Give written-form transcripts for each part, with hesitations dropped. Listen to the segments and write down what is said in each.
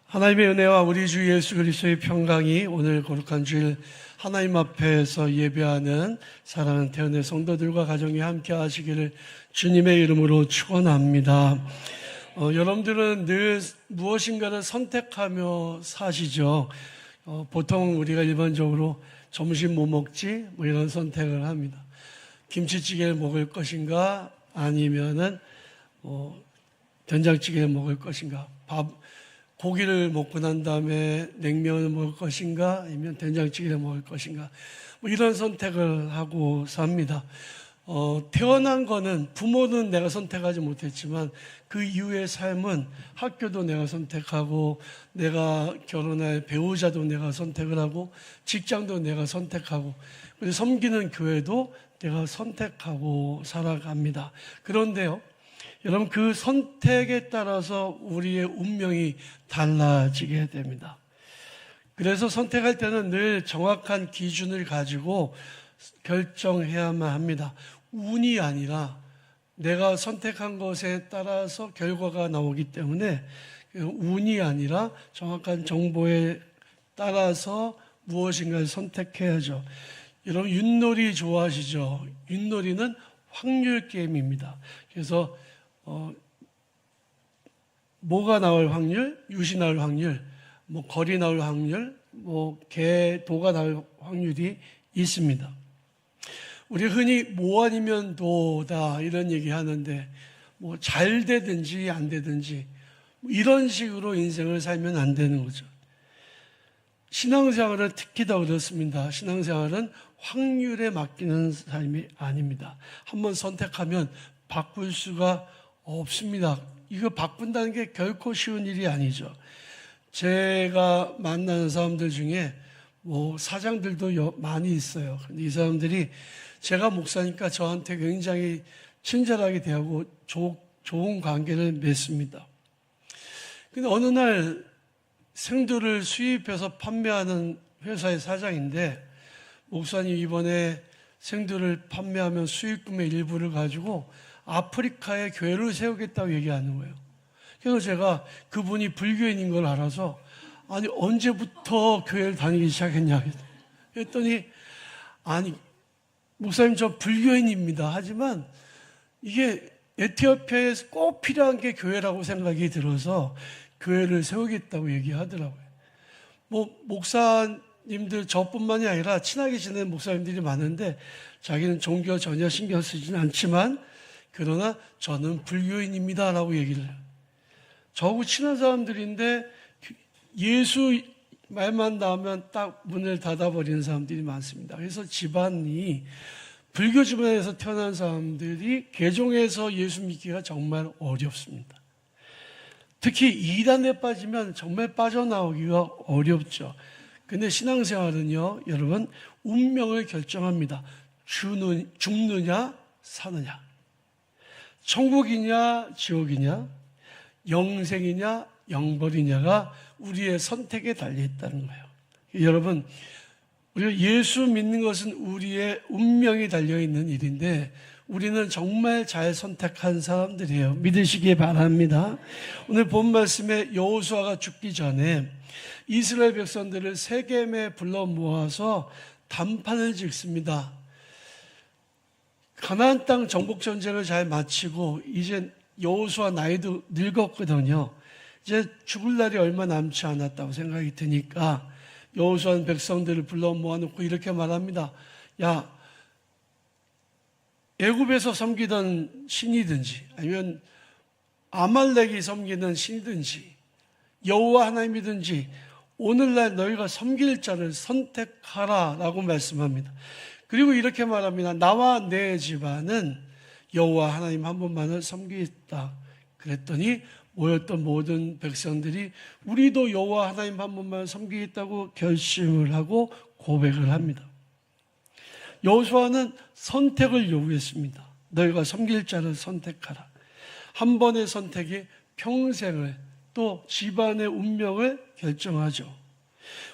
하나님의 은혜와 우리 주 예수 그리스도의 평강이 오늘 거룩한 주일 하나님 앞에서 예배하는 사랑하는 태연의 성도들과 가정이 함께 하시기를 주님의 이름으로 축원합니다. 여러분들은 늘 무엇인가를 선택하며 사시죠. 보통 우리가 일반적으로 점심 뭐 먹지? 뭐 이런 선택을 합니다. 김치찌개를 먹을 것인가? 아니면은 된장찌개를 먹을 것인가? 고기를 먹고 난 다음에 냉면을 먹을 것인가? 아니면 된장찌개를 먹을 것인가? 뭐 이런 선택을 하고 삽니다. 태어난 거는 부모는 내가 선택하지 못했지만 그 이후의 삶은 학교도 내가 선택하고 내가 결혼할 배우자도 내가 선택을 하고 직장도 내가 선택하고 그리고 섬기는 교회도 내가 선택하고 살아갑니다. 그런데요, 여러분 그 선택에 따라서 우리의 운명이 달라지게 됩니다. 그래서 선택할 때는 늘 정확한 기준을 가지고 결정해야만 합니다. 운이 아니라 내가 선택한 것에 따라서 결과가 나오기 때문에 운이 아니라 정확한 정보에 따라서 무엇인가를 선택해야죠. 여러분 윷놀이 좋아하시죠? 윷놀이는 확률 게임입니다. 그래서 뭐가 나올 확률, 윷이 나올 확률, 뭐 거리 나올 확률, 뭐 도가 나올 확률이 있습니다. 우리 흔히 뭐 아니면 도다 이런 얘기 하는데 뭐 잘 되든지 안 되든지 이런 식으로 인생을 살면 안 되는 거죠. 신앙생활은 특히 더 그렇습니다. 신앙생활은 확률에 맡기는 삶이 아닙니다. 한번 선택하면 바꿀 수가 없습니다. 이거 바꾼다는 게 결코 쉬운 일이 아니죠. 제가 만나는 사람들 중에 뭐 사장들도 많이 있어요. 근데 이 사람들이 제가 목사니까 저한테 굉장히 친절하게 대하고 좋은 관계를 맺습니다. 근데 어느 날 생두를 수입해서 판매하는 회사의 사장인데 목사님 이번에 생두를 판매하면 수익금의 일부를 가지고 아프리카에 교회를 세우겠다고 얘기하는 거예요. 그래서 제가 그분이 불교인인 걸 알아서 아니 언제부터 교회를 다니기 시작했냐 했더니 아니 목사님 저 불교인입니다. 하지만 이게 에티오피아에 꼭 필요한 게 교회라고 생각이 들어서 교회를 세우겠다고 얘기하더라고요. 뭐 목사님들 저뿐만이 아니라 친하게 지내는 목사님들이 많은데 자기는 종교 전혀 신경 쓰지는 않지만 그러나 저는 불교인입니다 라고 얘기를 해요. 저하고 친한 사람들인데 예수 말만 나오면 딱 문을 닫아버리는 사람들이 많습니다. 그래서 집안이 불교 집안에서 태어난 사람들이 개종해서 예수 믿기가 정말 어렵습니다. 특히 이단에 빠지면 정말 빠져나오기가 어렵죠. 근데 신앙생활은요, 여러분 운명을 결정합니다. 죽느냐 사느냐, 천국이냐 지옥이냐, 영생이냐 영벌이냐가 우리의 선택에 달려있다는 거예요. 여러분 우리가 예수 믿는 것은 우리의 운명이 달려있는 일인데 우리는 정말 잘 선택한 사람들이에요. 믿으시기 바랍니다. 오늘 본 말씀에 여호수아가 죽기 전에 이스라엘 백성들을 세겜에 불러 모아서 단판을 짓습니다. 가나안 땅 정복 전쟁을 잘 마치고 이제 여호수아 나이도 늙었거든요. 이제 죽을 날이 얼마 남지 않았다고 생각이 드니까 여호수아는 백성들을 불러 모아놓고 이렇게 말합니다. 야, 애굽에서 섬기던 신이든지 아니면 아말렉이 섬기는 신이든지 여호와 하나님이든지 오늘날 너희가 섬길 자를 선택하라 라고 말씀합니다. 그리고 이렇게 말합니다. 나와 내 집안은 여호와 하나님 한 분만을 섬기겠다. 그랬더니 모였던 모든 백성들이 우리도 여호와 하나님 한 분만 섬기겠다고 결심을 하고 고백을 합니다. 여호수아는 선택을 요구했습니다. 너희가 섬길 자를 선택하라. 한 번의 선택이 평생을 또 집안의 운명을 결정하죠.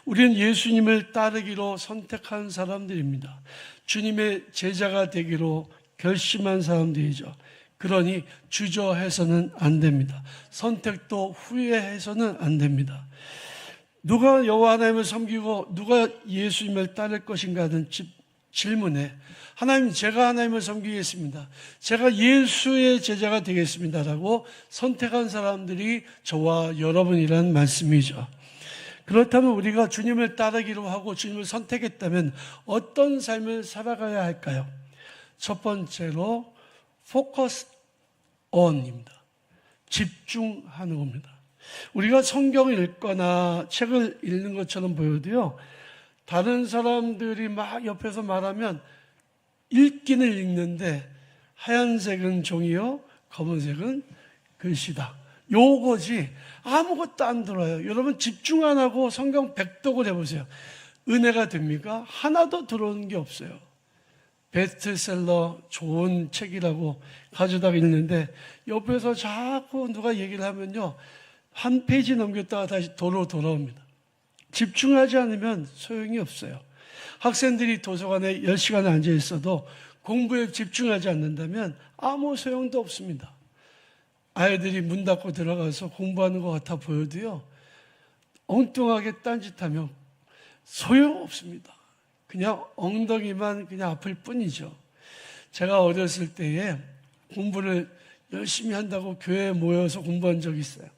우리는 예수님을 따르기로 선택한 사람들입니다. 주님의 제자가 되기로 결심한 사람들이죠. 그러니 주저해서는 안 됩니다. 선택도 후회해서는 안 됩니다. 누가 여호와 하나님을 섬기고 누가 예수님을 따를 것인가 하는 질문에 하나님, 제가 하나님을 섬기겠습니다. 제가 예수의 제자가 되겠습니다라고 선택한 사람들이 저와 여러분이라는 말씀이죠. 그렇다면 우리가 주님을 따르기로 하고 주님을 선택했다면 어떤 삶을 살아가야 할까요? 첫 번째로 focus on입니다. 집중하는 겁니다. 우리가 성경을 읽거나 책을 읽는 것처럼 보여도요, 다른 사람들이 막 옆에서 말하면 읽기는 읽는데 하얀색은 종이요, 검은색은 글씨다. 요거지 아무것도 안 들어요. 여러분 집중 안 하고 성경 백독을 해보세요. 은혜가 됩니까? 하나도 들어오는 게 없어요. 베스트셀러 좋은 책이라고 가져다가 읽는데 옆에서 자꾸 누가 얘기를 하면요, 한 페이지 넘겼다가 다시 돌아옵니다. 집중하지 않으면 소용이 없어요. 학생들이 도서관에 10시간을 앉아 있어도 공부에 집중하지 않는다면 아무 소용도 없습니다. 아이들이 문 닫고 들어가서 공부하는 것 같아 보여도요, 엉뚱하게 딴짓하면 소용없습니다. 그냥 엉덩이만 그냥 아플 뿐이죠. 제가 어렸을 때에 공부를 열심히 한다고 교회에 모여서 공부한 적이 있어요.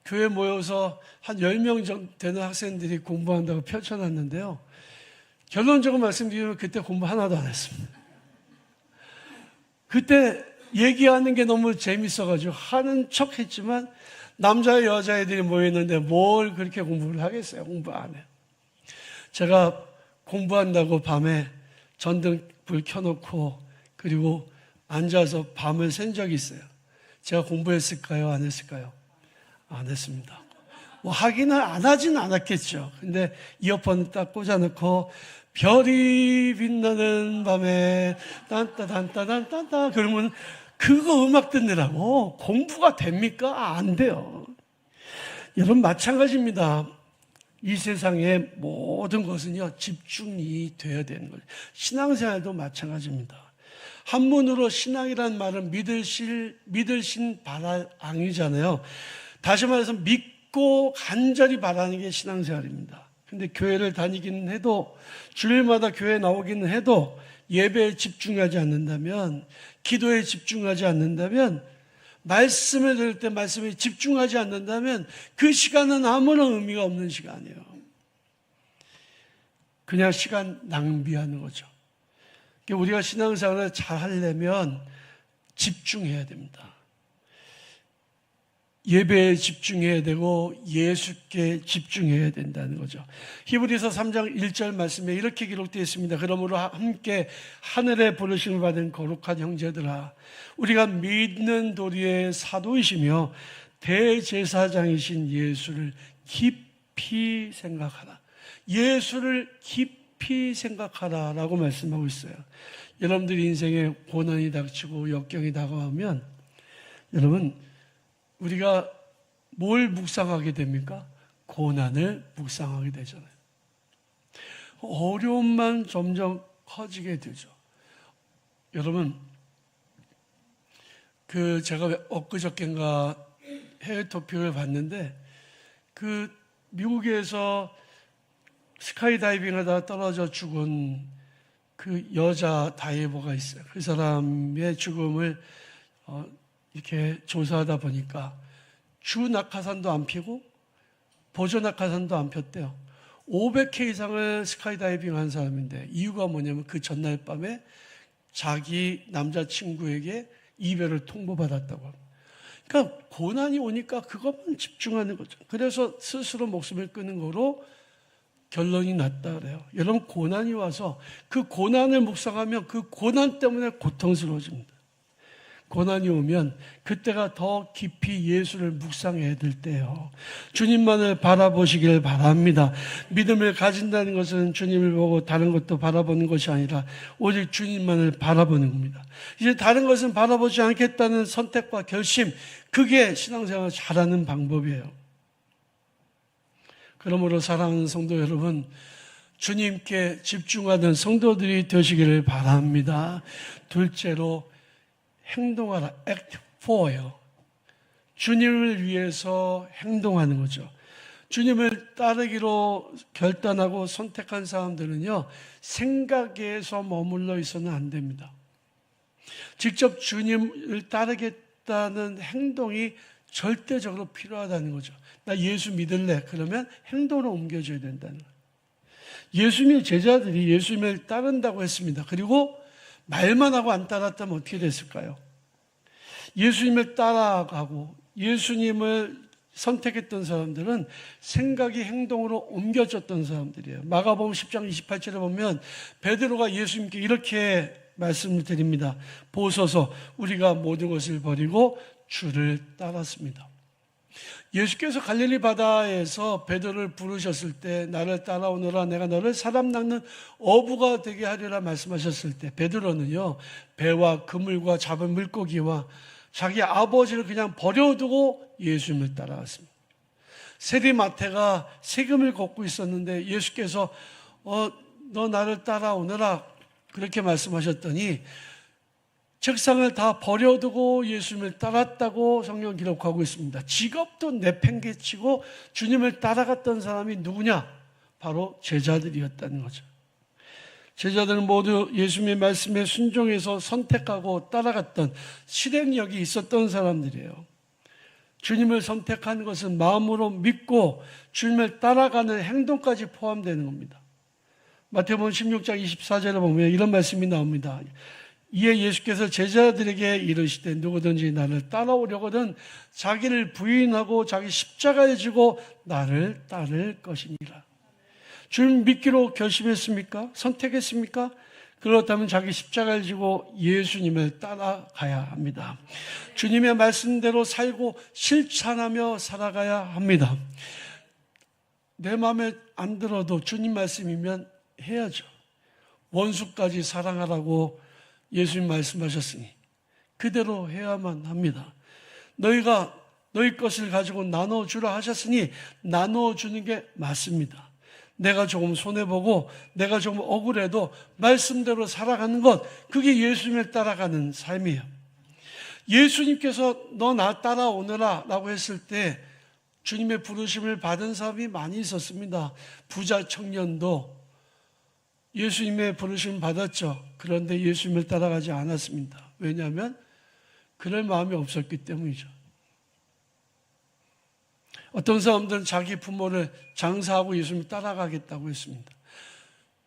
교회에 모여서 한 10명 정도 되는 학생들이 공부한다고 펼쳐놨는데요. 결론적으로 말씀드리면 그때 공부 하나도 안 했습니다. 그때 얘기하는 게 너무 재밌어가지고 하는 척 했지만 남자 여자애들이 모여있는데 뭘 그렇게 공부를 하겠어요. 공부 안 해요. 제가 공부한다고 밤에 전등불 켜놓고 그리고 앉아서 밤을 샌 적이 있어요. 제가 공부했을까요? 안 했을까요? 안 했습니다. 뭐 하기는 안 하진 않았겠죠. 근데 이어폰 딱 꽂아놓고 별이 빛나는 밤에 딴따단따단딴따 그러면 그거 음악 듣느라고 공부가 됩니까? 안 돼요. 여러분 마찬가지입니다. 이 세상의 모든 것은요, 집중이 되어야 되는 거예요. 신앙생활도 마찬가지입니다. 한문으로 신앙이라는 말은 믿으신 바라앙이잖아요. 다시 말해서 믿고 간절히 바라는 게 신앙생활입니다. 근데 교회를 다니기는 해도, 주일마다 교회 나오기는 해도 예배에 집중하지 않는다면, 기도에 집중하지 않는다면, 말씀을 들을 때 말씀에 집중하지 않는다면 그 시간은 아무런 의미가 없는 시간이에요. 그냥 시간 낭비하는 거죠. 우리가 신앙생활을 잘 하려면 집중해야 됩니다. 예배에 집중해야 되고 예수께 집중해야 된다는 거죠. 히브리서 3장 1절 말씀에 이렇게 기록되어 있습니다. 그러므로 함께 하늘의 부르심을 받은 거룩한 형제들아, 우리가 믿는 도리의 사도이시며 대제사장이신 예수를 깊이 생각하라. 예수를 깊이 생각하라 라고 말씀하고 있어요. 여러분들 인생에 고난이 닥치고 역경이 다가오면 여러분, 우리가 뭘 묵상하게 됩니까? 고난을 묵상하게 되잖아요. 어려움만 점점 커지게 되죠. 여러분, 제가 엊그저께인가 해외 토픽을 봤는데, 미국에서 스카이다이빙 하다가 떨어져 죽은 그 여자 다이버가 있어요. 그 사람의 죽음을 이렇게 조사하다 보니까 주 낙하산도 안 피고 보조 낙하산도 안 폈대요. 500회 이상을 스카이다이빙 한 사람인데, 이유가 뭐냐면 그 전날 밤에 자기 남자친구에게 이별을 통보받았다고 합니다. 그러니까 고난이 오니까 그것만 집중하는 거죠. 그래서 스스로 목숨을 끊는 거로 결론이 났다 그래요. 여러분, 고난이 와서 그 고난을 묵상하면 그 고난 때문에 고통스러워집니다. 고난이 오면 그때가 더 깊이 예수를 묵상해야 될 때예요. 주님만을 바라보시길 바랍니다. 믿음을 가진다는 것은 주님을 보고 다른 것도 바라보는 것이 아니라 오직 주님만을 바라보는 겁니다. 이제 다른 것은 바라보지 않겠다는 선택과 결심, 그게 신앙생활을 잘하는 방법이에요. 그러므로 사랑하는 성도 여러분, 주님께 집중하는 성도들이 되시기를 바랍니다. 둘째로 행동하라. act for예요. 주님을 위해서 행동하는 거죠. 주님을 따르기로 결단하고 선택한 사람들은요, 생각에서 머물러 있어는 안 됩니다. 직접 주님을 따르겠다는 행동이 절대적으로 필요하다는 거죠. 나 예수 믿을래. 그러면 행동으로 옮겨줘야 된다는 거예요. 예수님의 제자들이 예수님을 따른다고 했습니다. 그리고 말만 하고 안 따랐다면 어떻게 됐을까요? 예수님을 따라가고 예수님을 선택했던 사람들은 생각이 행동으로 옮겨졌던 사람들이에요. 마가복음 10장 28절에 보면 베드로가 예수님께 이렇게 말씀을 드립니다. 보소서 우리가 모든 것을 버리고 주를 따랐습니다. 예수께서 갈릴리 바다에서 베드로를 부르셨을 때 나를 따라오너라 내가 너를 사람 낚는 어부가 되게 하리라 말씀하셨을 때 베드로는요, 배와 그물과 잡은 물고기와 자기 아버지를 그냥 버려두고 예수님을 따라갔습니다. 세리마태가 세금을 걷고 있었는데 예수께서 너 나를 따라오너라 그렇게 말씀하셨더니 책상을 다 버려두고 예수님을 따랐다고 성경은 기록하고 있습니다. 직업도 내팽개치고 주님을 따라갔던 사람이 누구냐? 바로 제자들이었다는 거죠. 제자들은 모두 예수님의 말씀에 순종해서 선택하고 따라갔던 실행력이 있었던 사람들이에요. 주님을 선택한 것은 마음으로 믿고 주님을 따라가는 행동까지 포함되는 겁니다. 마태복음 16장 24절에 보면 이런 말씀이 나옵니다. 이에 예수께서 제자들에게 이르시되 누구든지 나를 따라오려거든 자기를 부인하고 자기 십자가에 지고 나를 따를 것이니라. 주님 믿기로 결심했습니까? 선택했습니까? 그렇다면 자기 십자가를 지고 예수님을 따라가야 합니다. 주님의 말씀대로 살고 실천하며 살아가야 합니다. 내 마음에 안 들어도 주님 말씀이면 해야죠. 원수까지 사랑하라고 예수님 말씀하셨으니 그대로 해야만 합니다. 너희가 너희 것을 가지고 나눠주라 하셨으니 나눠주는 게 맞습니다. 내가 조금 손해보고 내가 조금 억울해도 말씀대로 살아가는 것, 그게 예수님을 따라가는 삶이에요. 예수님께서 너 나 따라오너라 라고 했을 때 주님의 부르심을 받은 사람이 많이 있었습니다. 부자 청년도 예수님의 부르심을 받았죠. 그런데 예수님을 따라가지 않았습니다. 왜냐하면 그럴 마음이 없었기 때문이죠. 어떤 사람들은 자기 부모를 장사하고 예수님을 따라가겠다고 했습니다.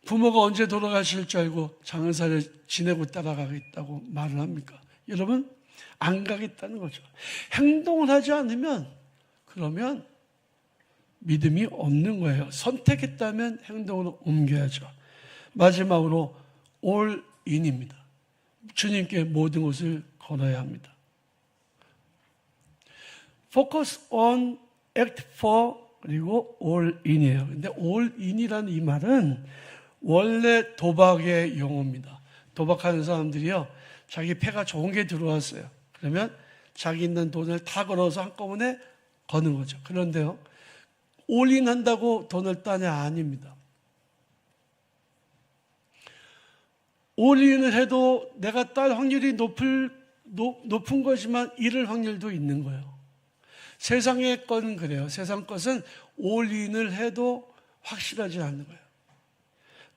부모가 언제 돌아가실 줄 알고 장사를 지내고 따라가겠다고 말을 합니까? 여러분, 안 가겠다는 거죠. 행동을 하지 않으면 그러면 믿음이 없는 거예요. 선택했다면 행동으로 옮겨야죠. 마지막으로 all in입니다. 주님께 모든 것을 걸어야 합니다. focus on, act for, 그리고 all in이에요. 근데 all in이라는 이 말은 원래 도박의 용어입니다. 도박하는 사람들이요, 자기 패가 좋은 게 들어왔어요. 그러면 자기 있는 돈을 다 걸어서 한꺼번에 거는 거죠. 그런데요, all in 한다고 돈을 따냐? 아닙니다. 올인을 해도 내가 딸 확률이 높은 거지만 잃을 확률도 있는 거예요. 세상의 것은 그래요. 세상 것은 올인을 해도 확실하지 않는 거예요.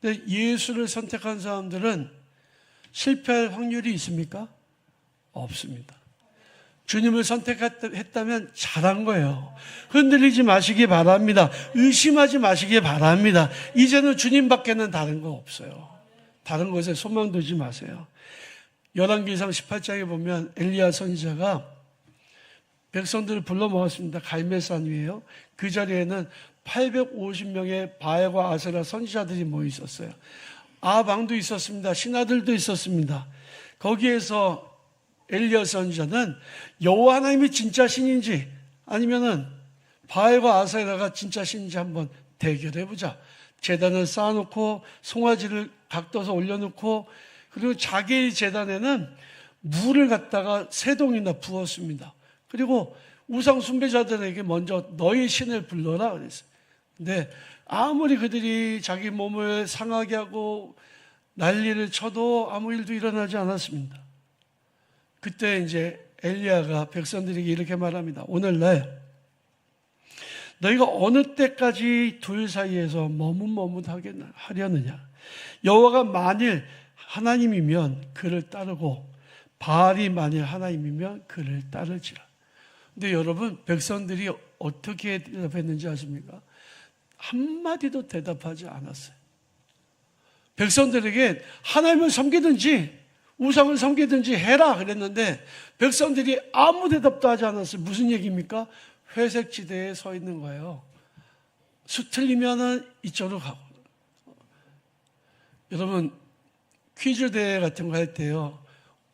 근데 예수를 선택한 사람들은 실패할 확률이 있습니까? 없습니다. 주님을 선택했다면 잘한 거예요. 흔들리지 마시기 바랍니다. 의심하지 마시기 바랍니다. 이제는 주님밖에는 다른 거 없어요. 다른 것에 소망 두지 마세요. 열왕기상 18장에 보면 엘리야 선지자가 백성들을 불러 모았습니다. 갈멜산 위에요. 그 자리에는 850명의 바알과 아세라 선지자들이 모여 있었어요. 아방도 있었습니다. 신하들도 있었습니다. 거기에서 엘리야 선지자는 여호와 하나님이 진짜 신인지 아니면은 바알과 아세라가 진짜 신인지 한번 대결해보자. 제단을 쌓아놓고 송아지를 각도서 올려놓고 그리고 자기 제단에는 물을 갖다가 3동이나 부었습니다. 그리고 우상 숭배자들에게 먼저 너희 신을 불러라 그랬어요. 근데 아무리 그들이 자기 몸을 상하게 하고 난리를 쳐도 아무 일도 일어나지 않았습니다. 그때 이제 엘리야가 백성들에게 이렇게 말합니다. 오늘날 너희가 어느 때까지 둘 사이에서 머뭇머뭇하려느냐? 여호와가 만일 하나님이면 그를 따르고 바알이 만일 하나님이면 그를 따르지라. 근데 여러분, 백성들이 어떻게 대답했는지 아십니까? 한마디도 대답하지 않았어요. 백성들에게 하나님을 섬기든지 우상을 섬기든지 해라 그랬는데 백성들이 아무 대답도 하지 않았어요. 무슨 얘기입니까? 회색 지대에 서 있는 거예요. 틀리면은 이쪽으로 가고. 여러분, 퀴즈 대회 같은 거 할 때요,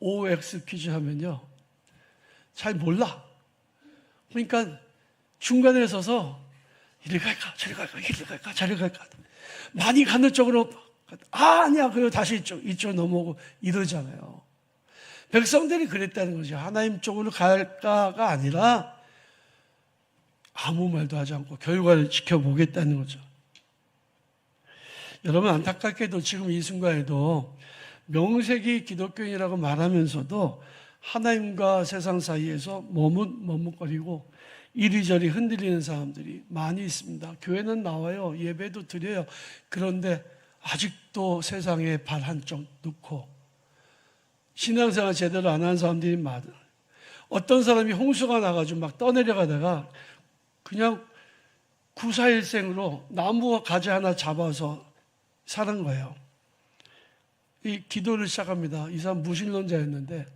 OX 퀴즈 하면요, 잘 몰라. 그러니까 중간에 서서 이리 갈까, 저리 갈까, 이리 갈까, 저리 갈까. 많이 가는 쪽으로, 아니야. 그리고 다시 이쪽 넘어오고 이러잖아요. 백성들이 그랬다는 거죠. 하나님 쪽으로 갈까가 아니라 아무 말도 하지 않고 결과를 지켜보겠다는 거죠. 여러분, 안타깝게도 지금 이 순간에도 명색이 기독교인이라고 말하면서도 하나님과 세상 사이에서 머뭇거리고 이리저리 흔들리는 사람들이 많이 있습니다. 교회는 나와요. 예배도 드려요. 그런데 아직도 세상에 발 한쪽 넣고 신앙생활 제대로 안 하는 사람들이 많아요. 어떤 사람이 홍수가 나가지고 막 떠내려가다가 그냥 구사일생으로 나무 가지 하나 잡아서 사는 거예요. 이 기도를 시작합니다. 이 사람 무신론자였는데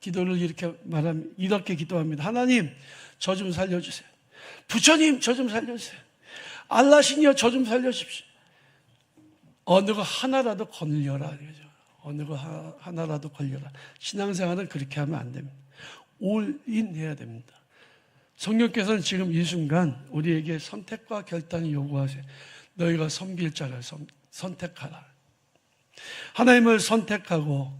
기도를 이렇게 기도합니다. 하나님, 저 좀 살려주세요. 부처님, 저 좀 살려주세요. 알라신이여, 저 좀 살려주십시오. 어느 거 하나라도 걸려라. 어느 거 하나라도 걸려라. 신앙생활은 그렇게 하면 안 됩니다. 올인 해야 됩니다. 성령께서는 지금 이 순간 우리에게 선택과 결단을 요구하세요. 너희가 섬길 자를 선택하라. 하나님을 선택하고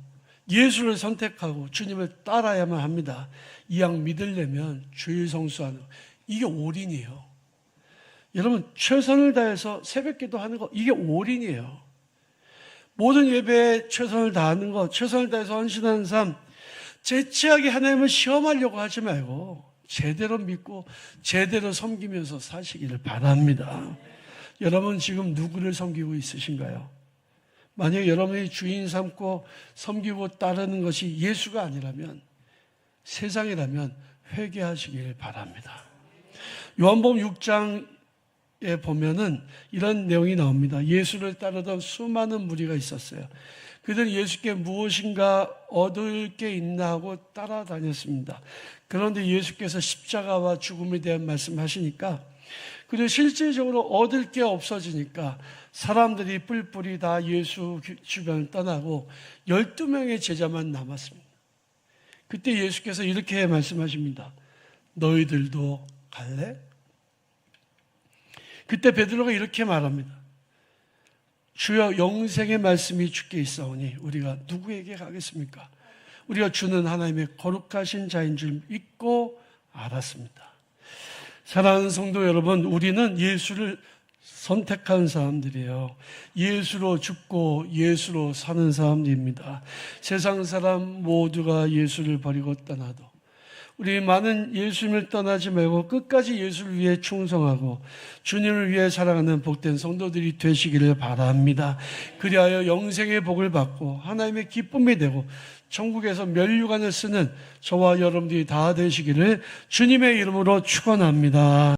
예수를 선택하고 주님을 따라야만 합니다. 이 양 믿으려면 주일 성수하는 거. 이게 올인이에요. 여러분, 최선을 다해서 새벽기도 하는 거, 이게 올인이에요. 모든 예배에 최선을 다하는 것, 최선을 다해서 헌신하는 삶, 재치하게 하나님을 시험하려고 하지 말고 제대로 믿고 제대로 섬기면서 사시기를 바랍니다. 여러분, 지금 누구를 섬기고 있으신가요? 만약 여러분이 주인 삼고 섬기고 따르는 것이 예수가 아니라면, 세상이라면 회개하시길 바랍니다. 요한복음 6장에 보면은 이런 내용이 나옵니다. 예수를 따르던 수많은 무리가 있었어요. 그들은 예수께 무엇인가 얻을 게 있나 하고 따라다녔습니다. 그런데 예수께서 십자가와 죽음에 대한 말씀하시니까, 그리고 실질적으로 얻을 게 없어지니까 사람들이 뿔뿔이 다 예수 주변을 떠나고 12명의 제자만 남았습니다. 그때 예수께서 이렇게 말씀하십니다. 너희들도 갈래? 그때 베드로가 이렇게 말합니다. 주여, 영생의 말씀이 주께 있사오니 우리가 누구에게 가겠습니까? 우리가 주는 하나님의 거룩하신 자인 줄 믿고 알았습니다. 사랑하는 성도 여러분, 우리는 예수를 선택한 사람들이에요. 예수로 죽고 예수로 사는 사람들입니다. 세상 사람 모두가 예수를 버리고 떠나도 우리 많은 예수님을 떠나지 말고 끝까지 예수를 위해 충성하고 주님을 위해 살아가는 복된 성도들이 되시기를 바랍니다. 그리하여 영생의 복을 받고 하나님의 기쁨이 되고 천국에서 면류관을 쓰는 저와 여러분들이 다 되시기를 주님의 이름으로 축원합니다.